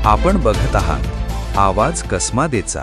आपण बघत आहात आवाज कसमादेचा।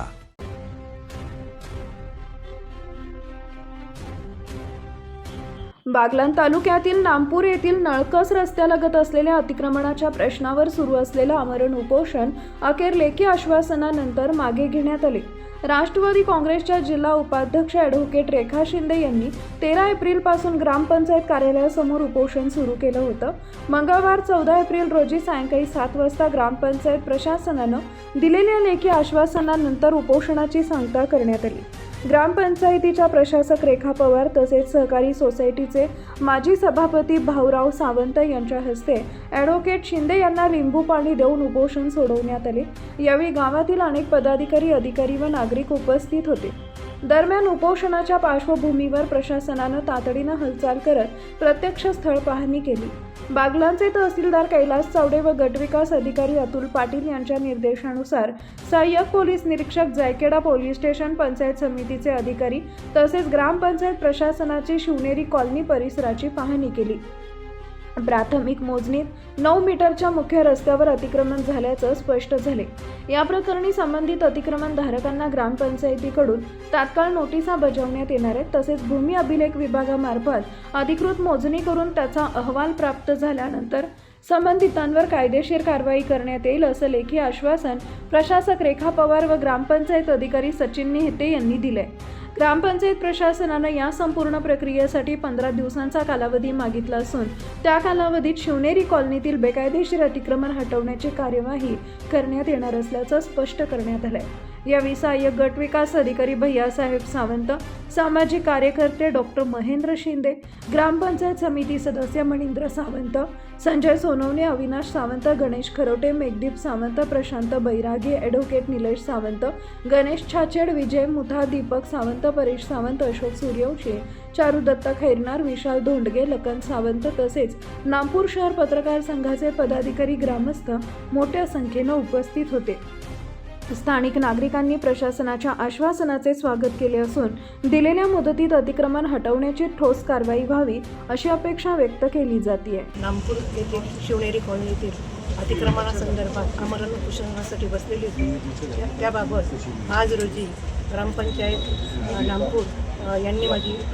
बागलाण तालुक्यातील नामपूर येथील नळकस रस्त्यालगत असलेल्या अतिक्रमणाच्या प्रश्नावर सुरू असलेलं आमरण उपोषण अखेर लेखी आश्वासनानंतर मागे घेण्यात आले। राष्ट्रवादी काँग्रेसच्या जिल्हा उपाध्यक्ष ॲडव्होकेट रेखा शिंदे यांनी 13 एप्रिलपासून ग्रामपंचायत कार्यालयासमोर उपोषण सुरू केलं होतं। मंगळवार 14 एप्रिल रोजी सायंकाळी 7 वाजता ग्रामपंचायत प्रशासनानं दिलेल्या लेखी आश्वासनानंतर उपोषणाची सांगता करण्यात आली। ग्रामपंचायतीच्या प्रशासक रेखा पवार तसेच सहकारी सोसायटीचे माजी सभापती भाऊराव सावंत यांच्या हस्ते ॲडव्होकेट शिंदे यांना लिंबू पाणी देऊन उपोषण सोडवण्यात आले। यावेळी गावातील अनेक पदाधिकारी, अधिकारी व नागरिक उपस्थित होते। दरम्यान उपोषणाच्या पार्श्वभूमीवर प्रशासनानं तातडीनं हालचाल करत प्रत्यक्ष स्थळ पाहणी केली। बागलाणचे तहसीलदार कैलास चावडे व गटविकास अधिकारी अतुल पाटील यांच्या निर्देशानुसार सहाय्यक पोलीस निरीक्षक जायखेडा पोलीस स्टेशन पंचायत समितीचे अधिकारी तसेच ग्रामपंचायत प्रशासनाची शिवनेरी कॉलनी परिसराची पाहणी केली। प्राथमिक मोजणीत 9 मीटरच्या मुख्य रस्त्यावर अतिक्रमण झाल्याचं स्पष्ट झाले। या प्रकरणी संबंधित अतिक्रमण धारकांना ग्रामपंचायतीकडून तात्काळ नोटिसा बजावण्यात येणार आहेत। तसेच भूमी अभिलेख विभागामार्फत अधिकृत मोजणी करून त्याचा अहवाल प्राप्त झाल्यानंतर संबंधितांवर कायदेशीर कारवाई करण्यात येईल असं लेखी आश्वासन प्रशासक रेखा पवार व ग्रामपंचायत अधिकारी सचिन नेहते यांनी दिले। ग्रामपंचायत प्रशासनानं या संपूर्ण प्रक्रियेसाठी 15 दिवसांचा कालावधी मागितला असून त्या कालावधीत शिवनेरी कॉलनीतील बेकायदेशीर अतिक्रमण हटवण्याची कार्यवाही करण्यात येणार असल्याचं स्पष्ट करण्यात आलंय। यावेळी सहाय्यक गट विकास अधिकारी भैयासाहेब सावंत, सामाजिक कार्यकर्ते डॉक्टर महेंद्र शिंदे, ग्रामपंचायत समिती सदस्य मणिंद्र सावंत, संजय सोनवणे, अविनाश सावंत, गणेश खरोटे, मेघदीप सावंत, प्रशांत बैरागी, ॲडव्होकेट निलेश सावंत, गणेश छाचेड, विजय मुथा, दीपक सावंत, परेश सावंत, अशोक सूर्यवंशी, चारू दत्त खैरनार, विशाल धोंडगे, लखन सावंत तसेच नामपूर शहर पत्रकार संघाचे पदाधिकारी, ग्रामस्थ मोठ्या संख्येनं उपस्थित होते। स्थानिक नागरिकांनी प्रशासनाच्या आश्वासनाचे स्वागत केले असून दिलेल्या मुदतीत अतिक्रमण हटवण्याची ठोस कारवाई व्हावी अशी अपेक्षा व्यक्त केली जाते। नामपूर येथील शिवनेरी कॉलनीतील अतिक्रमणासंदर्भात आमरण उपोषणासाठी बसलेली होती। त्याबाबत आज रोजी ग्रामपंचायत नामपूर यांनी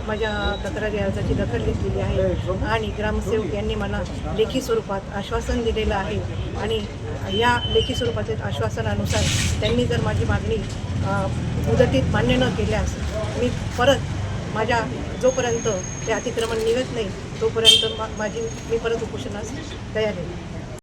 माझ्या तक्रारी अर्जाची दखल घेतलेली आहे आणि ग्रामसेवक यांनी मला लेखी स्वरूपात आश्वासन दिलेलं आहे आणि या लेखी स्वरूपाच्या आश्वासनानुसार त्यांनी जर माझी मागणी मुदतीत मान्य न केल्यास मी परत माझ्या जोपर्यंत ते अतिक्रमण निघत नाही तोपर्यंत मी परत उपोषणास तयार आहे।